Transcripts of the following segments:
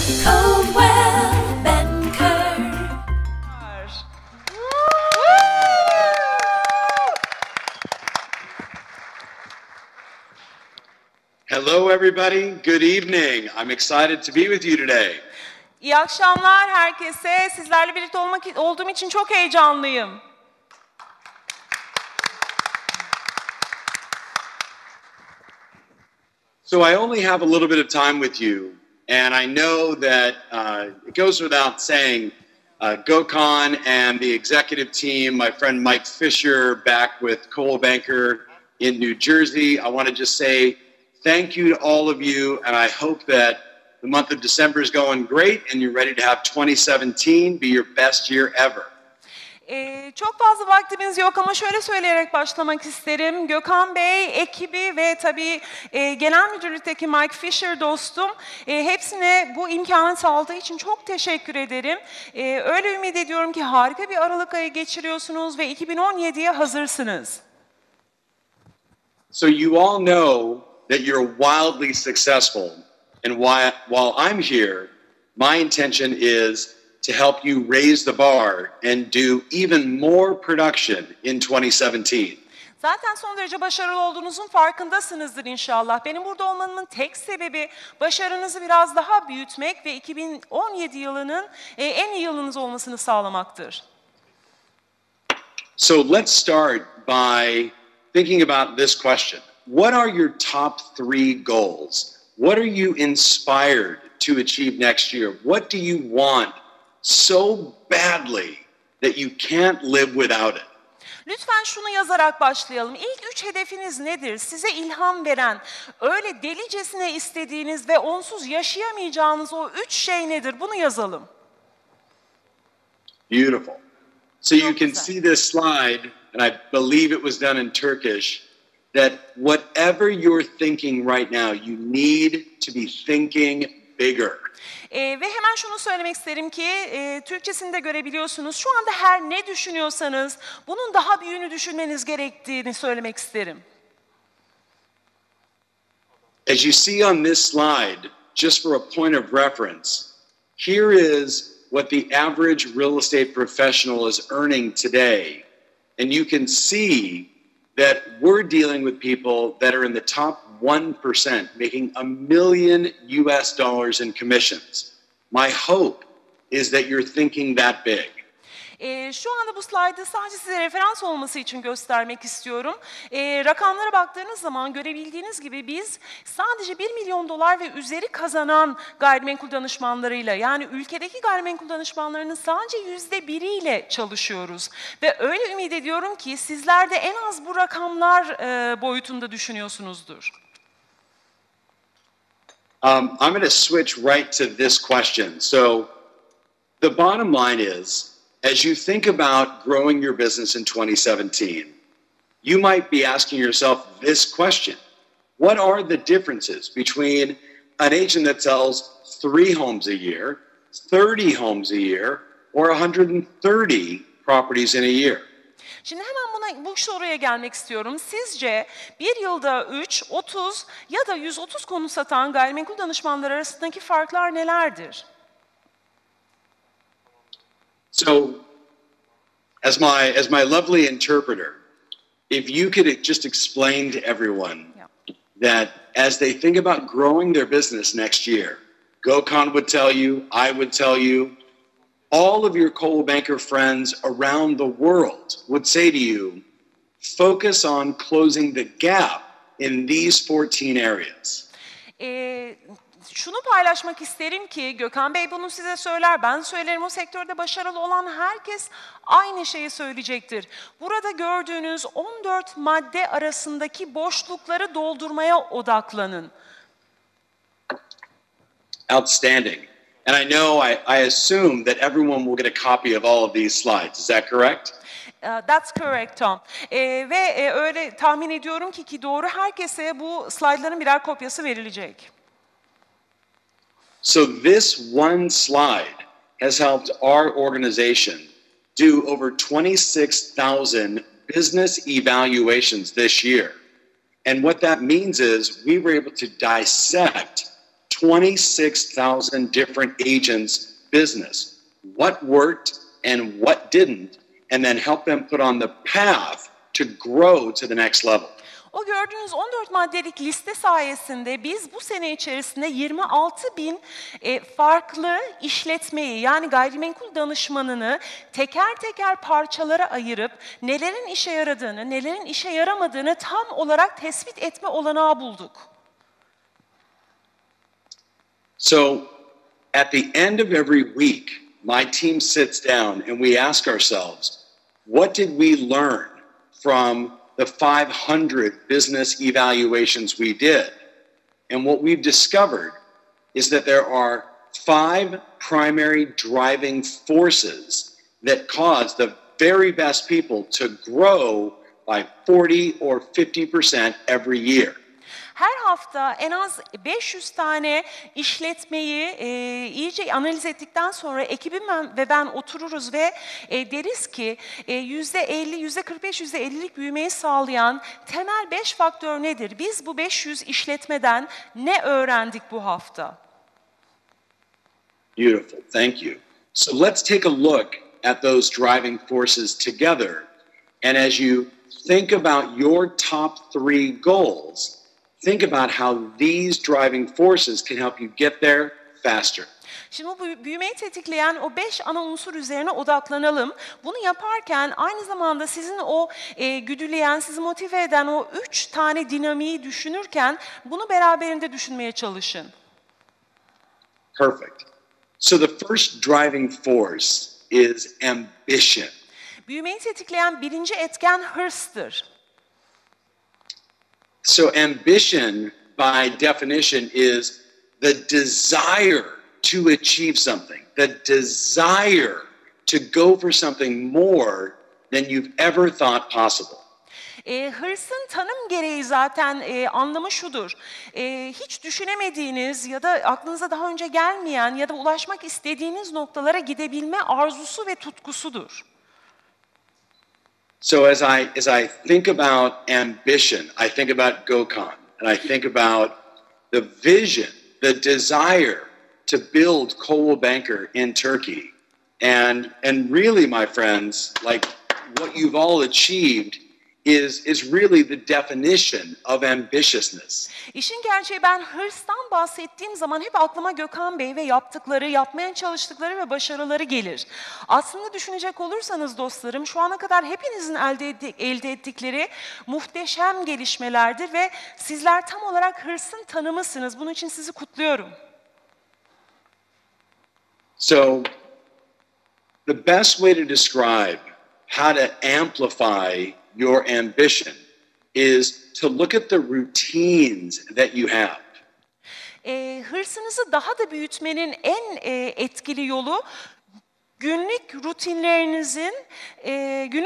Coldwell Banker. Hello everybody, good evening. I'm excited to be with you today. İyi akşamlar herkese. Sizlerle birlikte olduğum için çok heyecanlıyım. So I only have a little bit of time with you, and I know that it goes without saying, Gökhan and the executive team, my friend Mike Fisher back with Coldwell Banker in New Jersey, I want to just say thank you to all of you, and I hope that the month of December is going great and you're ready to have 2017 be your best year ever. Çok fazla vaktimiz yok ama şöyle söyleyerek başlamak isterim. Gökhan Bey, ekibi ve tabii genel müdürlükteki Mike Fisher dostum hepsine bu imkanı sağladığı için çok teşekkür ederim. Öyle ümit ediyorum ki harika bir Aralık ayı geçiriyorsunuz ve 2017'ye hazırsınız. So you all know that you're wildly successful, and while I'm here, my intention is to help you raise the bar and do even more production in 2017. Zaten son derece başarılı olduğunuzun farkındasınızdır inşallah. Benim burada olmamın tek sebebi başarınızı biraz daha büyütmek ve 2017 yılının en iyi yılınız olmasını sağlamaktır. So let's start by thinking about this question. What are your top 3 goals? What are you inspired to achieve next year? What do you want so badly that you can't live without it? Lütfen şunu yazarak başlayalım. İlk 3 hedefiniz nedir? Size ilham veren, öyle delicesine istediğiniz ve onsuz yaşayamayacağınız o 3 şey nedir? Bunu yazalım. Beautiful. So you can see this slide, and I believe it was done in Turkish, that whatever you're thinking right now, you need to be thinking bigger. Ve hemen şunu söylemek isterim ki Türkçesini de görebiliyorsunuz. Şu anda her ne düşünüyorsanız bunun daha büyüğünü düşünmeniz gerektiğini söylemek isterim. As you see on this slide, just for a point of reference, here is what the average real estate professional is earning today. And you can see that we're dealing with people that are in the top 1%, making $1 million in commissions. My hope is that you're thinking that big. Şu anda bu slaydı sadece size referans olması için göstermek istiyorum. Rakamlara baktığınız zaman görebildiğiniz gibi biz sadece $1 milyon ve üzeri kazanan gayrimenkul danışmanlarıyla, yani ülkedeki gayrimenkul danışmanlarının sadece %1'iyle çalışıyoruz. Ve öyle ümit ediyorum ki sizler de en az bu rakamlar boyutunda düşünüyorsunuzdur. I'm going to switch right to this question. So the bottom line is, as you think about growing your business in 2017, you might be asking yourself this question. What are the differences between an agent that sells 3 homes a year, 30 homes a year, or 130 properties in a year? Şimdi hemen bu soruya gelmek istiyorum. Sizce bir yılda 3, 30 ya da 130 konu satan gayrimenkul danışmanları arasındaki farklar nelerdir? So, as my lovely interpreter, if you could just explain to everyone that as they think about growing their business next year, Gökhan would tell you, I would tell you, all of your Coldwell Banker friends around the world would say to you, focus on closing the gap in these 14 areas. Şunu paylaşmak isterim ki Gökhan Bey bunu size söyler, ben söylerim, o sektörde başarılı olan herkes aynı şeyi söyleyecektir. Burada gördüğünüz 14 madde arasındaki boşlukları doldurmaya odaklanın. Outstanding. And I know, I assume that everyone will get a copy of all of these slides. Is that correct? That's correct, Tom. Ve öyle tahmin ediyorum ki doğru, herkese bu slaytların birer kopyası verilecek. So this one slide has helped our organization do over 26,000 business evaluations this year. And what that means is we were able to dissect 26,000 different agents' business, what worked and what didn't, and then help them put on the path to grow to the next level. O gördüğünüz 14 maddelik liste sayesinde biz bu sene içerisinde 26.000 farklı işletmeyi, yani gayrimenkul danışmanını teker teker parçalara ayırıp nelerin işe yaradığını, nelerin işe yaramadığını tam olarak tespit etme olanağı bulduk. So at the end of every week, my team sits down and we ask ourselves, what did we learn from the 500 business evaluations we did? And what we've discovered is that there are 5 primary driving forces that cause the very best people to grow by 40 or 50% every year. Her hafta en az 500 tane işletmeyi iyice analiz ettikten sonra ekibim ve ben otururuz ve deriz ki %50, %45, %50'lik büyümeyi sağlayan temel 5 faktör nedir? Biz bu 500 işletmeden ne öğrendik bu hafta? Beautiful, thank you. So let's take a look at those driving forces together. And as you think about your top 3 goals, think about how these driving forces can help you get there faster. Şimdi bu büyümeyi tetikleyen o 5 ana unsur üzerine odaklanalım. Bunu yaparken aynı zamanda sizin o güdüleyen, sizi motive eden o 3 tane dinamiği düşünürken bunu beraberinde düşünmeye çalışın. Perfect. So the first driving force is ambition. Büyümeyi tetikleyen birinci etken hırstır. So ambition, by definition, is the desire to achieve something, the desire to go for something more than you've ever thought possible. Hırsın tanım gereği zaten anlamı şudur. Hiç düşünemediğiniz ya da aklınıza daha önce gelmeyen ya da ulaşmak istediğiniz noktalara gidebilme arzusu ve tutkusudur. So as I think about ambition, I think about Gokhan, and I think about the vision, the desire to build Coldwell Banker in Turkey. And really, my friends, like what you've all achieved is really the definition of ambitiousness. İşin gerçeği, ben hırstan bahsettiğim zaman hep aklıma Gökhan Bey ve yaptıkları, yapmaya çalıştıkları ve başarıları gelir. Aslında düşünecek olursanız dostlarım, şu ana kadar hepinizin elde ettikleri muhteşem gelişmelerdir ve sizler tam olarak hırsın tanımısınız. Bunun için sizi kutluyorum. So, the best way to describe how to amplify your ambition is to look at the routines that you have. Hırsınızı daha da büyütmenin en etkili yolu günlük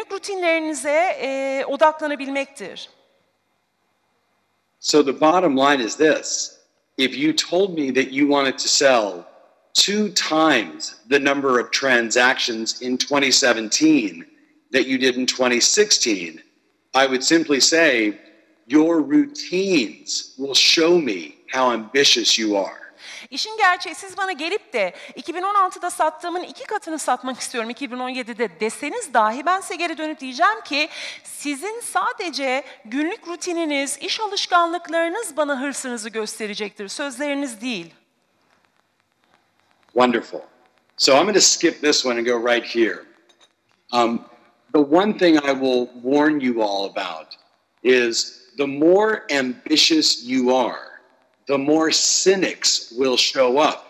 rutinlerinize odaklanabilmektir. So the bottom line is this: if you told me that you wanted to sell 2 times the number of transactions in 2017 that you did in 2016, I would simply say, your routines will show me how ambitious you are. İşin gerçeği, siz bana gelip de 2016'da sattığımın 2 katını satmak istiyorum 2017'de deseniz dahi ben size geri dönüp diyeceğim ki sizin sadece günlük rutininiz, iş alışkanlıklarınız bana hırsınızı gösterecektir, sözleriniz değil. Wonderful. So I'm going to skip this one and go right here. The one thing I will warn you all about is the more ambitious you are, the more cynics will show up.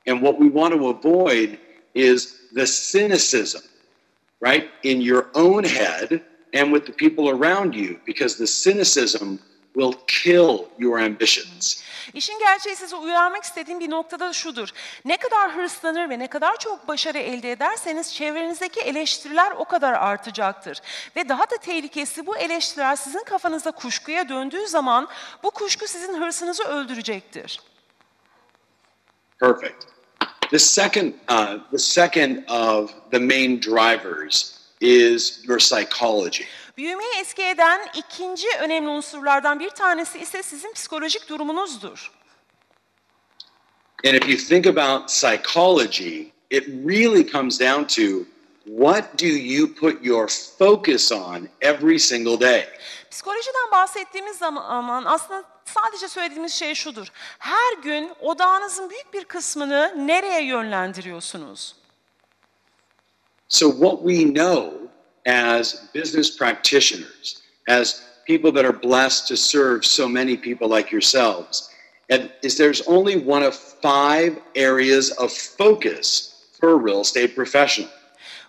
And what we want to avoid is the cynicism, right, in your own head and with the people around you, because the cynicism will kill your ambitions. İşin gerçeği, sizi uyarmak istediğim bir noktada şudur. Ne kadar hırslanır ve ne kadar çok başarı elde ederseniz çevrenizdeki eleştiriler o kadar artacaktır. Ve daha da tehlikesi, bu eleştiriler sizin kafanızda kuşkuya döndüğü zaman bu kuşku sizin hırsınızı öldürecektir. Perfect. The second of the main drivers is your psychology. Büyümeyi etki eden ikinci önemli unsurlardan bir tanesi ise sizin psikolojik durumunuzdur. And if you think about psychology, it really comes down to what do you put your focus on every single day? Psikolojiden bahsettiğimiz zaman aslında sadece söylediğimiz şey şudur. Her gün odağınızın büyük bir kısmını nereye yönlendiriyorsunuz? So what we know as business practitioners, as people that are blessed to serve so many people like yourselves, is there's only one of 5 areas of focus for a real estate professional.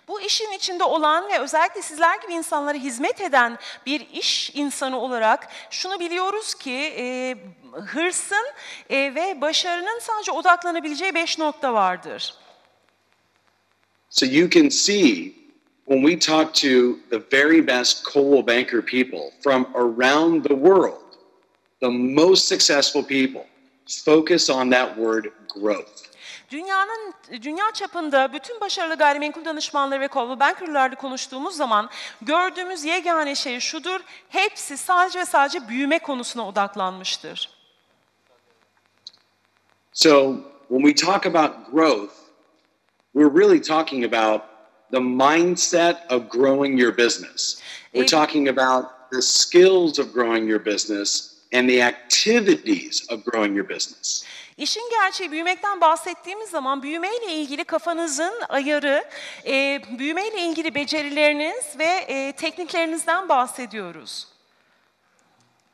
Bu işin içinde olan ve özellikle sizler gibi insanlara hizmet eden bir iş insanı olarak şunu biliyoruz ki hırsın ve başarının sadece odaklanabileceği 5 nokta vardır. So you can see when we talk to the very best Coldwell Banker people from around the world, the most successful people focus on that word growth. Dünya çapında bütün başarılı gayrimenkul danışmanları ve Coldwell Banker'larla konuştuğumuz zaman gördüğümüz yegane şey şudur. Hepsi sadece ve sadece büyüme konusuna odaklanmıştır. So when we talk about growth, we're really talking about the mindset of growing your business. We're talking about the skills of growing your business and the activities of growing your business. İşin gerçeği büyümekten bahsettiğimiz zaman büyümeyle ilgili kafanızın ayarı, büyümeyle ilgili becerileriniz ve tekniklerinizden bahsediyoruz.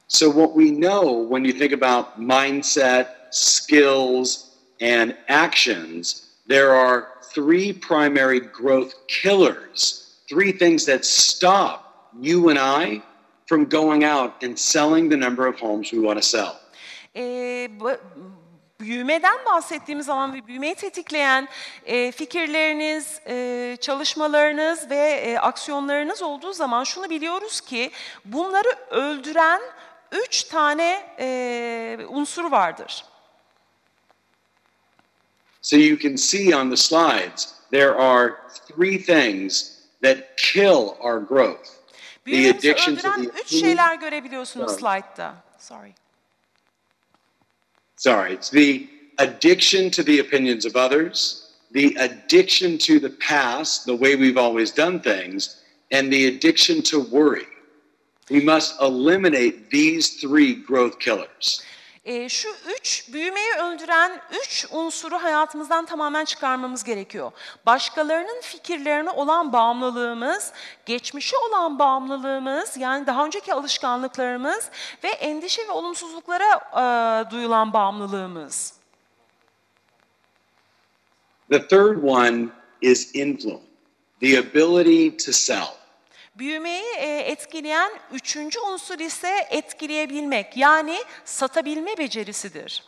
So what we know when you think about mindset, skills, and actions, there are 3 primary growth killers, 3 things that stop you and I from going out and selling the number of homes we want to sell. Büyümeden bahsettiğimiz zaman ve büyümeyi tetikleyen fikirleriniz, çalışmalarınız ve aksiyonlarınız olduğu zaman şunu biliyoruz ki bunları öldüren 3 tane unsur vardır. So you can see on the slides, there are 3 things that kill our growth. Büyümemizi öldüren 3 şeyler görebiliyorsunuz slide'da. Sorry, it's the addiction to the opinions of others, the addiction to the past, the way we've always done things, and the addiction to worry. We must eliminate these 3 growth killers. Şu 3 büyümeyi öldüren 3 unsuru hayatımızdan tamamen çıkarmamız gerekiyor. Başkalarının fikirlerine olan bağımlılığımız, geçmişe olan bağımlılığımız, yani daha önceki alışkanlıklarımız ve endişe ve olumsuzluklara duyulan bağımlılığımız. The third one is influence, the ability to sell. Büyümeyi etkileyen 3. unsur ise etkileyebilmek, yani satabilme becerisidir.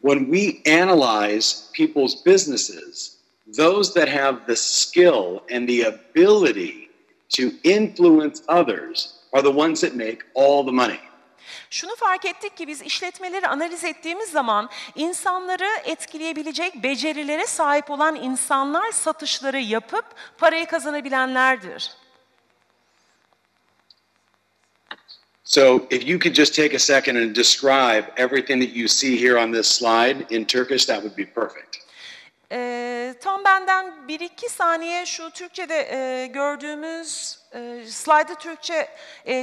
When we analyze people's businesses, those that have the skill and the ability to influence others are the ones that make all the money. Şunu fark ettik ki biz işletmeleri analiz ettiğimiz zaman insanları etkileyebilecek becerilere sahip olan insanlar satışları yapıp parayı kazanabilenlerdir. So if you could just take a second and describe everything that you see here on this slide in Turkish, that would be perfect. Tam benden 1-2 saniye şu Türkçe'de gördüğümüz slaydı Türkçe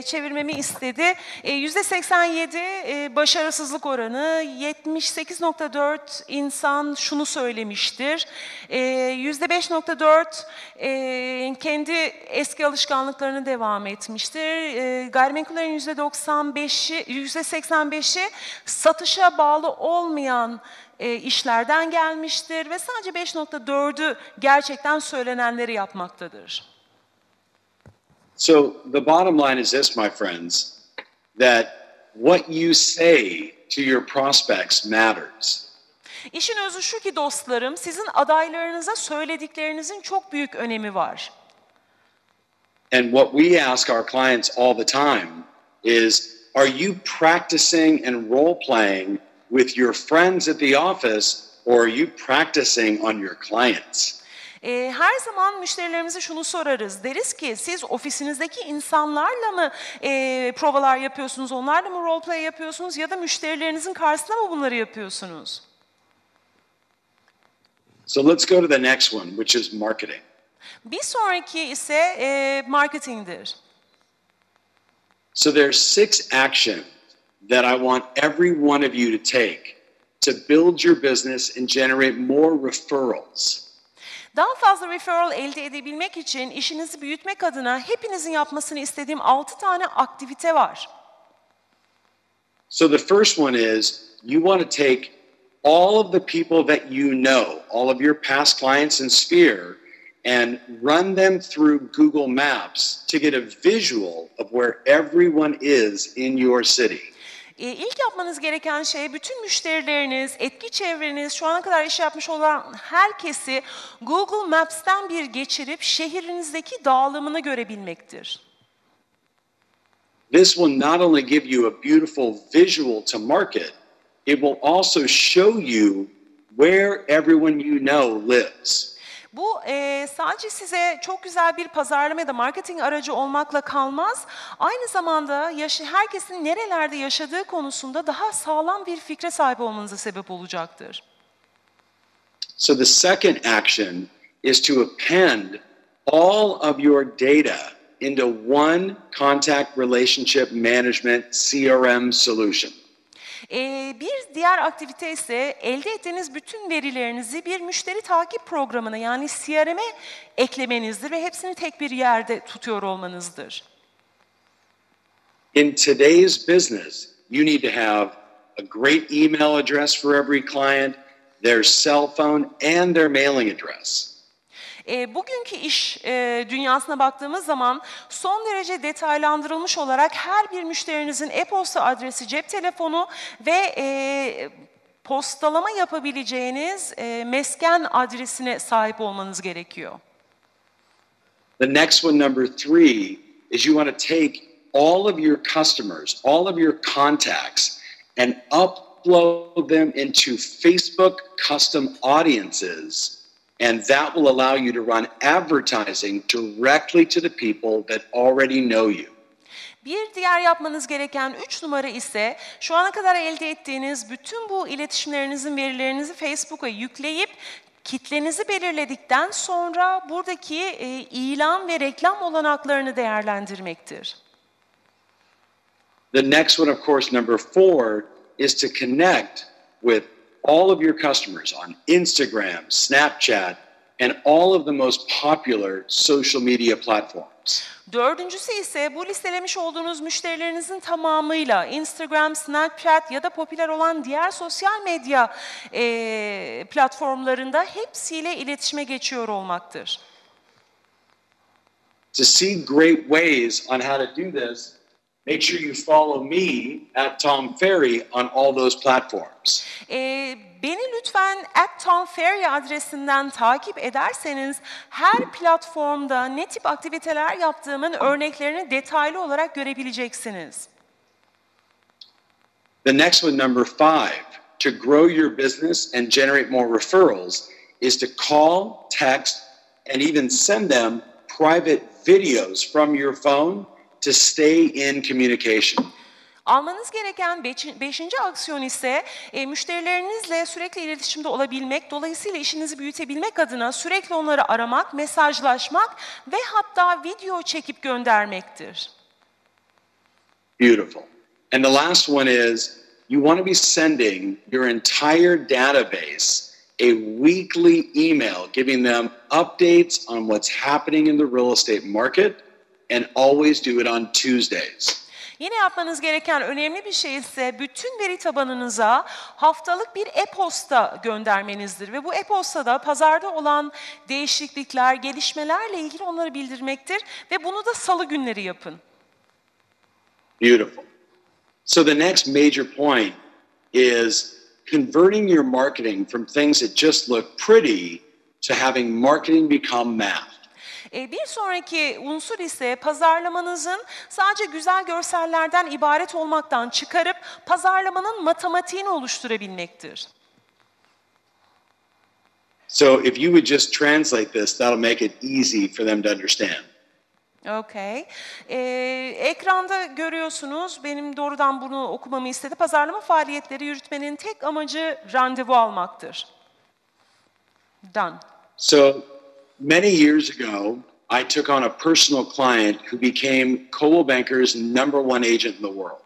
çevirmemi istedi. %87 başarısızlık oranı, 78.4 insan şunu söylemiştir. %5.4 kendi eski alışkanlıklarını devam etmiştir. Gayrimenkullerin %85'i satışa bağlı olmayan işlerden gelmiştir ve sadece 5.4'ü gerçekten söylenenleri yapmaktadır. So the bottom line is this, my friends, that what you say to your prospects matters. İşin özü şu ki dostlarım, sizin adaylarınıza söylediklerinizin çok büyük önemi var. And what we ask our clients all the time is, are you practicing and role playing with your friends at the office, or are you practicing on your clients? Her zaman müşterilerimize şunu sorarız. Deriz ki siz ofisinizdeki insanlarla mı provalar yapıyorsunuz, onlarla mı role play yapıyorsunuz ya da müşterilerinizin karşısında mı bunları yapıyorsunuz? So let's go to the next one, which is marketing. Bir sonraki ise marketingdir. So there's 6 actions that I want every one of you to take to build your business and generate more referrals. Daha fazla referral elde edebilmek için işinizi büyütmek adına hepinizin yapmasını istediğim 6 tane aktivite var. So the first one is you want to take all of the people that you know, all of your past clients and sphere, and run them through Google Maps to get a visual of where everyone is in your city. İlk yapmanız gereken şey bütün müşterileriniz, etki çevreniz, şu ana kadar iş yapmış olan herkesi Google Maps'ten bir geçirip şehrinizdeki dağılımını görebilmektir. This will not only give you a beautiful visual to market, it will also show you where everyone you know lives. Bu sadece size çok güzel bir pazarlama ya da marketing aracı olmakla kalmaz. Aynı zamanda herkesin nerelerde yaşadığı konusunda daha sağlam bir fikre sahip olmanıza sebep olacaktır. So the second action is to append all of your data into one contact relationship management CRM solution. Bir diğer aktivite ise elde ettiğiniz bütün verilerinizi bir müşteri takip programına yani CRM'e eklemenizdir ve hepsini tek bir yerde tutuyor olmanızdır. In today's business, you need to have a great email address for every client, their cell phone and their mailing address. Bugünkü iş dünyasına baktığımız zaman son derece detaylandırılmış olarak her bir müşterinizin e-posta adresi, cep telefonu ve postalama yapabileceğiniz mesken adresine sahip olmanız gerekiyor. The next one, number 3, is you want to take all of your customers, all of your contacts and upload them into Facebook custom audiences. And that will allow you to run advertising directly to the people that already know you. Bir diğer yapmanız gereken 3 numara ise şu ana kadar elde ettiğiniz bütün bu iletişimlerinizin verilerinizi Facebook'a yükleyip kitlenizi belirledikten sonra buradaki ilan ve reklam olanaklarını değerlendirmektir. The next one, of course, number 4, is to connect with all of your customers on Instagram, Snapchat, and all of the most popular social media platforms. Dördüncüsü ise bu listelemiş olduğunuz müşterilerinizin tamamıyla Instagram, Snapchat ya da popüler olan diğer sosyal medya platformlarında hepsiyle iletişime geçiyor olmaktır. To see great ways on how to do this, make sure you follow me at Tom Ferry on all those platforms. Beni lütfen @TomFerry adresinden takip ederseniz her platformda ne tip aktiviteler yaptığımın örneklerini detaylı olarak görebileceksiniz. The next one, number 5, to grow your business and generate more referrals is to call, text, and even send them private videos from your phone to stay in communication. Almanız gereken 5. aksiyon ise müşterilerinizle sürekli iletişimde olabilmek, dolayısıyla işinizi büyütebilmek adına sürekli onları aramak, mesajlaşmak ve hatta video çekip göndermektir. Beautiful. And the last one is you want to be sending your entire database a weekly email giving them updates on what's happening in the real estate market and always do it on Tuesdays. Yine yapmanız gereken önemli bir şey ise bütün veri tabanınıza haftalık bir e-posta göndermenizdir. Ve bu e-postada pazarda olan değişiklikler, gelişmelerle ilgili onları bildirmektir. Ve bunu da salı günleri yapın. Beautiful. So the next major point is converting your marketing from things that just look pretty to having marketing become math. Bir sonraki unsur ise pazarlamanızın sadece güzel görsellerden ibaret olmaktan çıkarıp pazarlamanın matematiğini oluşturabilmektir. So if you would just translate this, that'll make it easy for them to understand. Okay. Ekranda görüyorsunuz, benim doğrudan bunu okumamı istedi. Pazarlama faaliyetleri yürütmenin tek amacı randevu almaktır. Done. So many years ago, I took on a personal client who became Coldwell Banker's #1 agent in the world.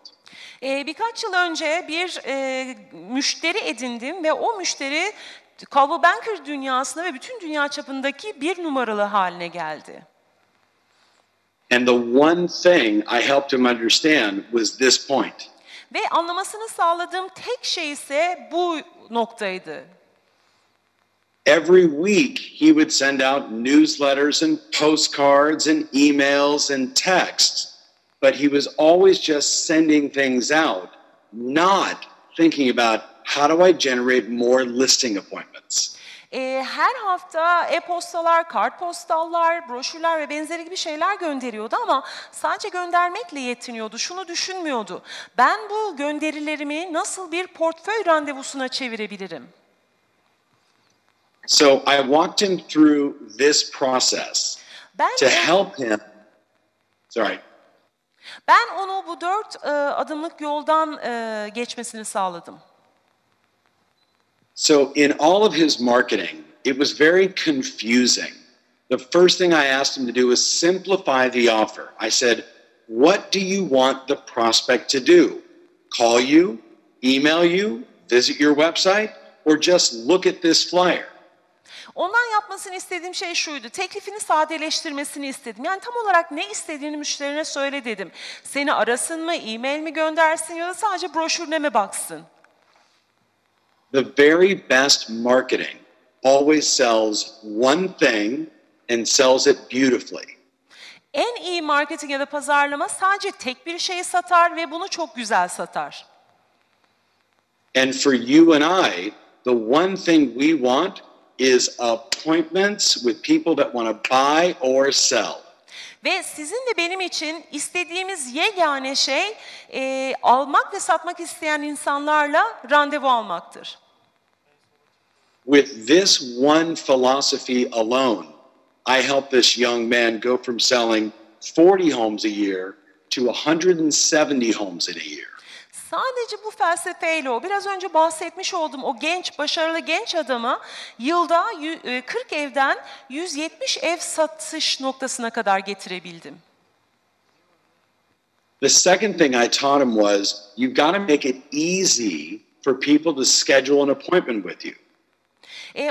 Birkaç yıl önce bir müşteri edindim ve o müşteri Coldwell Banker dünyasında ve bütün dünya çapındaki bir numaralı haline geldi. And the one thing I helped him understand was this point. Ve anlamasını sağladığım tek şey ise bu noktaydı. Every week he would send out newsletters and postcards and emails and texts, but he was always just sending things out, not thinking about how do I generate more listing appointments. Her hafta e-postalar, kartpostallar, broşürler ve benzeri gibi şeyler gönderiyordu ama sadece göndermekle yetiniyordu. Şunu düşünmüyordu. Ben bu gönderilerimi nasıl bir portföy randevusuna çevirebilirim? So I walked him through this process to help him. Ben onu bu 4 adımlık yoldan geçmesini sağladım. So in all of his marketing, it was very confusing. The first thing I asked him to do was simplify the offer. I said, what do you want the prospect to do? Call you, email you, visit your website, or just look at this flyer? Ondan yapmasını istediğim şey şuydu. Teklifini sadeleştirmesini istedim. Yani tam olarak ne istediğini müşterine söyle dedim. Seni arasın mı, e-mail mi göndersin ya da sadece broşürüne mi baksın? The very best marketing always sells one thing and sells it beautifully. En iyi marketing ya da pazarlama sadece tek bir şeyi satar ve bunu çok güzel satar. And for you and I, the one thing we want is appointments with people that want to buy or sell. Ve sizin de benim için istediğimiz yegane şey almak ve satmak isteyen insanlarla randevu almaktır. With this one philosophy alone, I helped this young man go from selling 40 homes a year to 170 homes in a year. Sadece bu felsefeyle o biraz önce bahsetmiş olduğum o genç, başarılı genç adamı yılda 40 evden 170 ev satış noktasına kadar getirebildim. The second thing I taught him was you've got to make it easy for people to schedule an appointment with you.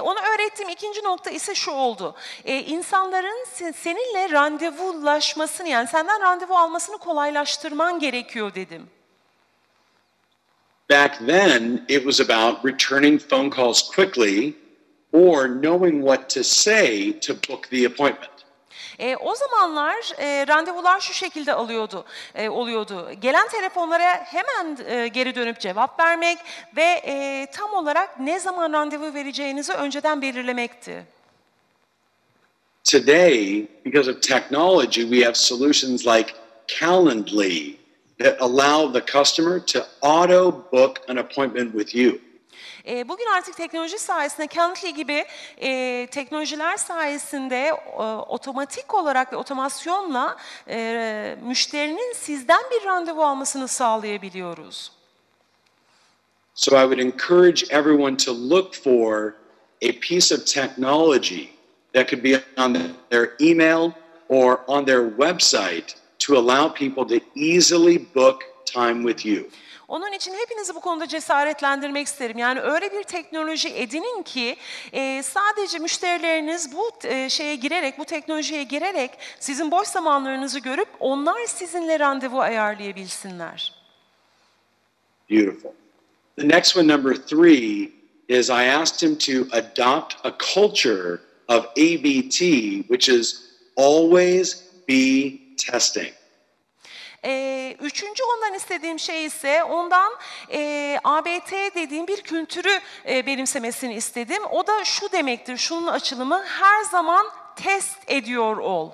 Ona öğrettiğim ikinci nokta ise şu oldu. İnsanların seninle randevulaşmasını yani senden randevu almasını kolaylaştırman gerekiyor dedim. Back then, it was about returning phone calls quickly or knowing what to say to book the appointment. O zamanlar randevular şu şekilde oluyordu. Gelen telefonlara hemen geri dönüp cevap vermek ve tam olarak ne zaman randevu vereceğinizi önceden belirlemekti. Today, because of technology, we have solutions like Calendly that allow the customer to auto-book an appointment with you. Bugün artık teknoloji sayesinde Calendly gibi teknolojiler sayesinde otomatik olarak ve otomasyonla müşterinin sizden bir randevu almasını sağlayabiliyoruz. So I would encourage everyone to look for a piece of technology that could be on their email or on their website to allow people to easily book time with you. Onun için hepinizi bu konuda cesaretlendirmek isterim. Yani öyle bir teknoloji edinin ki sadece müşterileriniz bu bu teknolojiye girerek sizin boş zamanlarınızı görüp onlar sizinle randevu ayarlayabilsinler. Beautiful. The next one, number 3, is I asked him to adopt a culture of ABT, which is always be testing. Üçüncü ondan istediğim şey ise ondan ABT dediğim bir kültürü benimsemesini istedim. O da şu demektir, şunun açılımı her zaman test ediyor ol.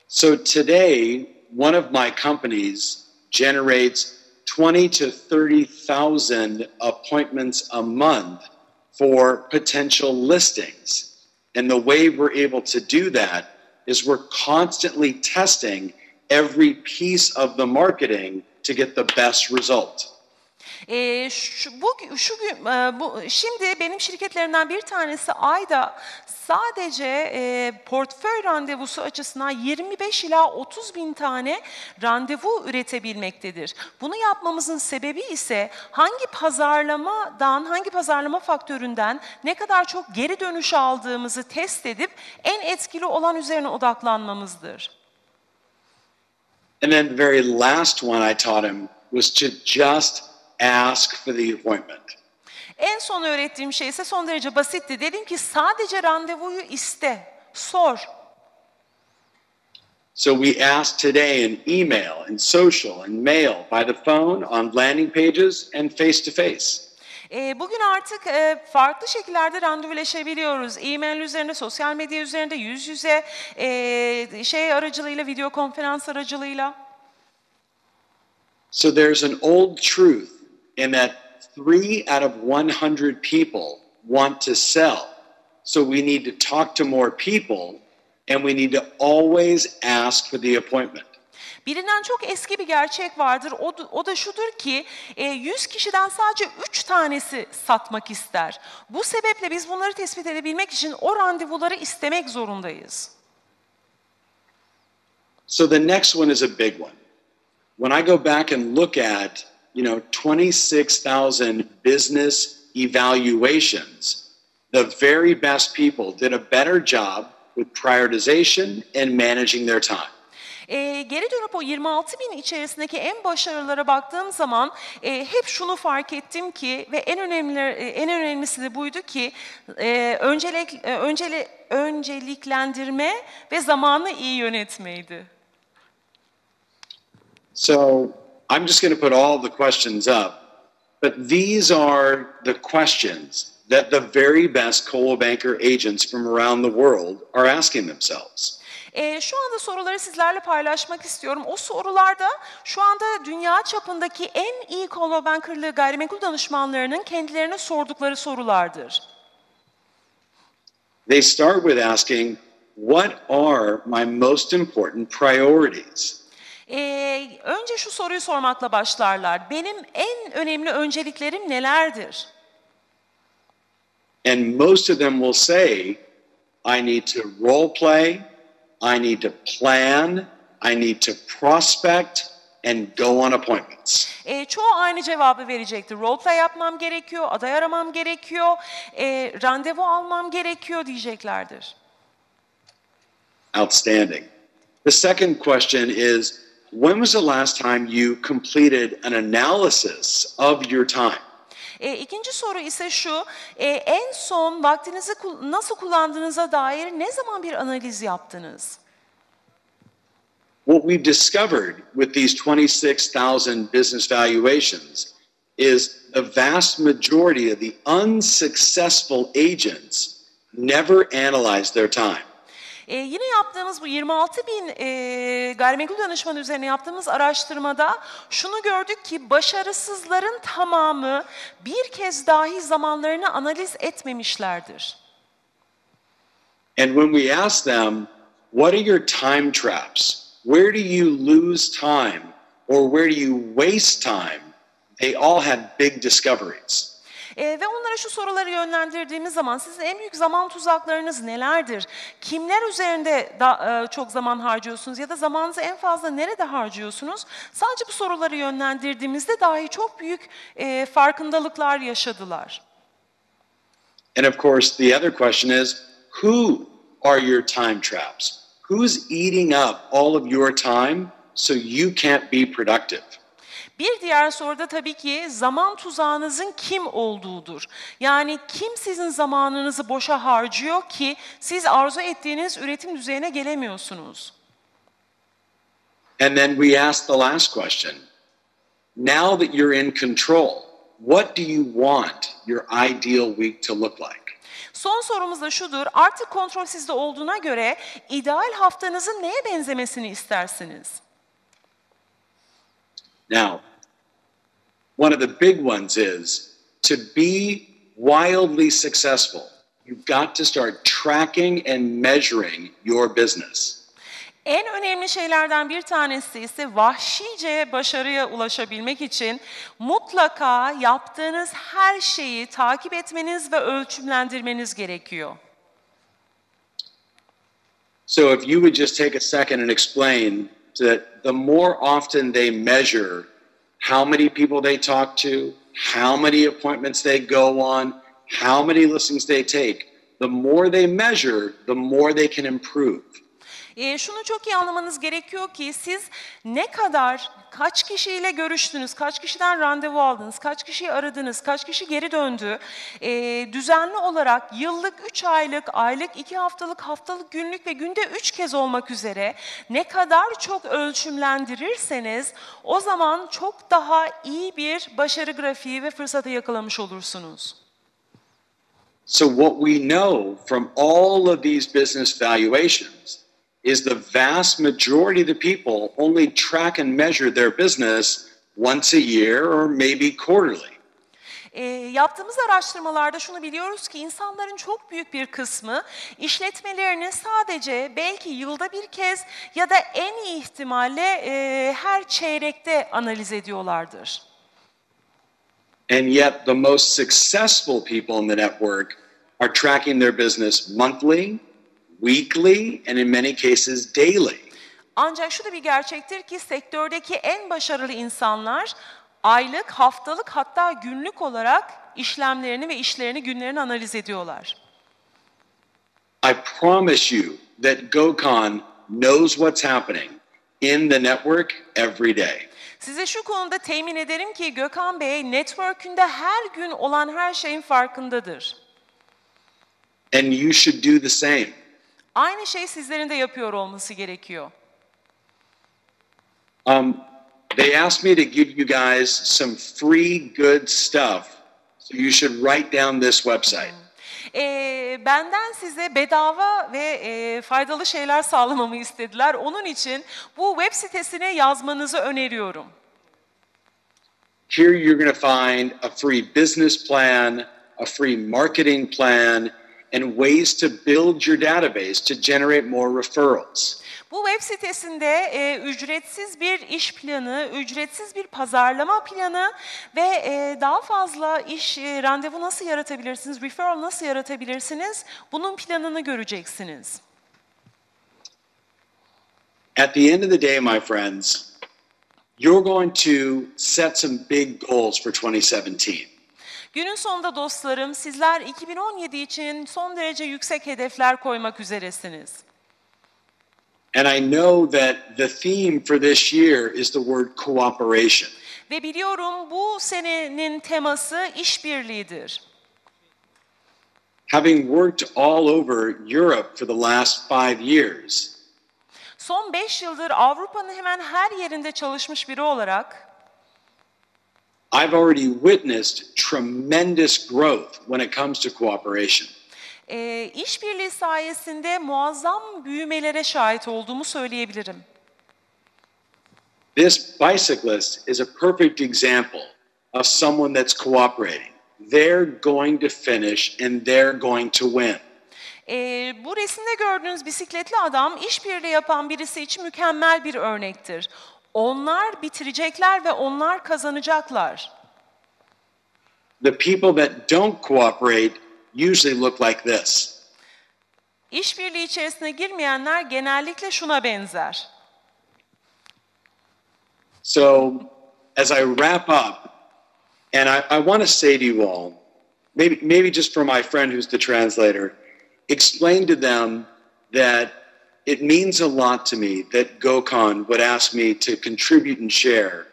So today, one of my companies generates 20 to 30,000 appointments a month for potential listings. And the way we're able to do that is we're constantly testing every piece of the marketing to get the best result. Şimdi benim şirketlerimden bir tanesi ayda sadece portföy randevusu açısından 25 ila 30 bin tane randevu üretebilmektedir. Bunu yapmamızın sebebi ise hangi pazarlama faktöründen ne kadar çok geri dönüş aldığımızı test edip en etkili olan üzerine odaklanmamızdır. And then the very last one I taught him was to just ask for the appointment. En son öğrettiğim şey ise son derece basitti. Dedim ki sadece randevuyu iste, sor. So we ask today in email, in social, and mail, by the phone, on landing pages, and face to face. Bugün artık farklı şekillerde randevuleşebiliyoruz. E-mail üzerinde, sosyal medya üzerinde, yüz yüze, aracılığıyla, video konferans aracılığıyla. So there's an old truth in that 3 out of 100 people want to sell. So we need to talk to more people and we need to always ask for the appointment. Bilinen çok eski bir gerçek vardır. O da şudur ki 100 kişiden sadece 3 tanesi satmak ister. Bu sebeple biz bunları tespit edebilmek için o randevuları istemek zorundayız. So the next one is a big one. When I go back and look at, 26,000 business evaluations, the very best people did a better job with prioritization and managing their time. Geri dönüp o 26 bin içerisindeki en başarılılara baktığım zaman hep şunu fark ettim ki ve en önemlisi de buydu ki önceliklendirme ve zamanı iyi yönetmeydi. So I'm just going to put all the questions up, but these are the questions that the very best Coldwell Banker agents from around the world are asking themselves. Şu anda soruları sizlerle paylaşmak istiyorum. O sorularda şu anda dünya çapındaki en iyi Coldwell Banker'lı gayrimenkul danışmanlarının kendilerine sordukları sorulardır. They start with asking, what are my most important priorities? Önce şu soruyu sormakla başlarlar. Benim en önemli önceliklerim nelerdir? And most of them will say, I need to role play, I need to plan, I need to prospect and go on appointments. Çoğu aynı cevabı verecektir. Role play yapmam gerekiyor, aday aramam gerekiyor, randevu almam gerekiyor diyeceklerdir. Outstanding. The second question is, when was the last time you completed an analysis of your time? İkinci soru ise şu, en son vaktinizi nasıl kullandığınıza dair ne zaman bir analiz yaptınız? What we've discovered with these 26,000 business valuations is the vast majority of the unsuccessful agents never analyze their time. Yine yaptığımız bu 26 bin gayrimenkul danışmanı üzerine yaptığımız araştırmada şunu gördük ki başarısızların tamamı bir kez dahi zamanlarını analiz etmemişlerdir. And when we ask them, what are your time traps? Where do you lose time or where do you waste time? They all had big discoveries. Ve onlara şu soruları yönlendirdiğimiz zaman sizin en büyük zaman tuzaklarınız nelerdir? Kimler üzerinde çok zaman harcıyorsunuz ya da zamanınızı en fazla nerede harcıyorsunuz? Sadece bu soruları yönlendirdiğimizde dahi çok büyük farkındalıklar yaşadılar. And of course, the other question is, who are your time traps? Who's eating up all of your time so you can't be productive? Bir diğer soru da tabii ki zaman tuzağınızın kim olduğudur. Yani kim sizin zamanınızı boşa harcıyor ki siz arzu ettiğiniz üretim düzeyine gelemiyorsunuz? And then we ask the last question. Now that you're in control, what do you want your ideal week to look like? Son sorumuz da şudur. Artık kontrol sizde olduğuna göre ideal haftanızın neye benzemesini istersiniz? Now, one of the big ones is to be wildly successful. You've got to start tracking and measuring your business. En önemli şeylerden bir tanesi ise vahşice başarıya ulaşabilmek için mutlaka yaptığınız her şeyi takip etmeniz ve ölçümlendirmeniz gerekiyor. So if you would just take a second and explain that the more often they measure how many people they talk to, how many appointments they go on, how many listings they take, the more they measure, the more they can improve. Şunu çok iyi anlamanız gerekiyor ki siz ne kadar, kaç kişiyle görüştünüz, kaç kişiden randevu aldınız, kaç kişiyi aradınız, kaç kişi geri döndü, düzenli olarak yıllık, 3 aylık, aylık, 2 haftalık, haftalık, günlük ve günde 3 kez olmak üzere ne kadar çok ölçümlendirirseniz o zaman çok daha iyi bir başarı grafiği ve fırsatı yakalamış olursunuz. So what we know from all of these business valuations is the vast majority of the people only track and measure their business once a year or maybe quarterly. Yaptığımız araştırmalarda şunu biliyoruz ki insanların çok büyük bir kısmı işletmelerini sadece belki yılda bir kez ya da en iyi ihtimalle her çeyrekte analiz ediyorlardır. And yet the most successful people in the network are tracking their business monthly, weekly, and in many cases daily. Ancak şu da bir gerçektir ki sektördeki en başarılı insanlar aylık, haftalık hatta günlük olarak işlemlerini ve işlerini, günlerini analiz ediyorlar. I promise you that GoCon knows what's happening in the network every day. Size şu konuda temin ederim ki Gökhan Bey network'ünde her gün olan her şeyin farkındadır. And you should do the same. Aynı şey sizlerin de yapıyor olması gerekiyor. They asked me to give you guys some free good stuff. So you should write down this website. Benden size bedava ve faydalı şeyler sağlamamı istediler. Onun için bu web sitesine yazmanızı öneriyorum. Here you're going to find a free business plan, a free marketing plan, and ways to build your database to generate more referrals. Bu web sitesinde ücretsiz bir iş planı, ücretsiz bir pazarlama planı ve daha fazla iş randevu nasıl yaratabilirsiniz, referral nasıl yaratabilirsiniz, bunun planını göreceksiniz. At the end of the day, my friends, you're going to set some big goals for 2017. Günün sonunda dostlarım, sizler 2017 için son derece yüksek hedefler koymak üzeresiniz. And I know that the theme for this year is the word cooperation. Ve biliyorum bu senenin teması işbirliğidir. Having worked all over Europe for the last 5 years, Son 5 yıldır Avrupa'nın hemen her yerinde çalışmış biri olarak I've already witnessed tremendous growth when it comes to cooperation. İşbirliği sayesinde muazzam büyümelere şahit olduğumu söyleyebilirim. This bicyclist is a perfect example of someone that's cooperating. They're going to finish and they're going to win. Bu resimde gördüğünüz bisikletli adam işbirliği yapan birisi için mükemmel bir örnektir. Onlar bitirecekler ve onlar kazanacaklar. The people that don't cooperate usually look like this. İşbirliği içerisine girmeyenler genellikle şuna benzer. So, as I wrap up, and I want to say to you all, maybe just for my friend who's the translator, explain to them that it means a lot to me that GoCon would ask me to contribute and share.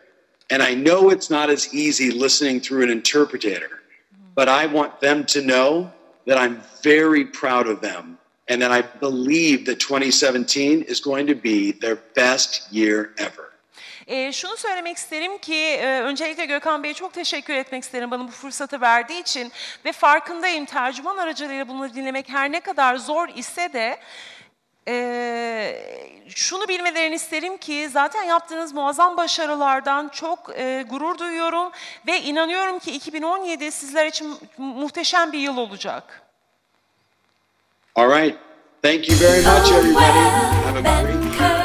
And I know it's not as easy listening through an interpreter, but I want them to know that I'm very proud of them and that I believe that 2017 is going to be their best year ever. Şunu söylemek isterim ki öncelikle Gökhan Bey'e çok teşekkür etmek isterim bana bu fırsatı verdiği için ve farkındayım tercüman aracılığıyla bunları dinlemek her ne kadar zor ise de şunu bilmelerini isterim ki zaten yaptığınız muazzam başarılardan çok gurur duyuyorum ve inanıyorum ki 2017 sizler için muhteşem bir yıl olacak. All right. Thank you very much, everybody. Have a great year.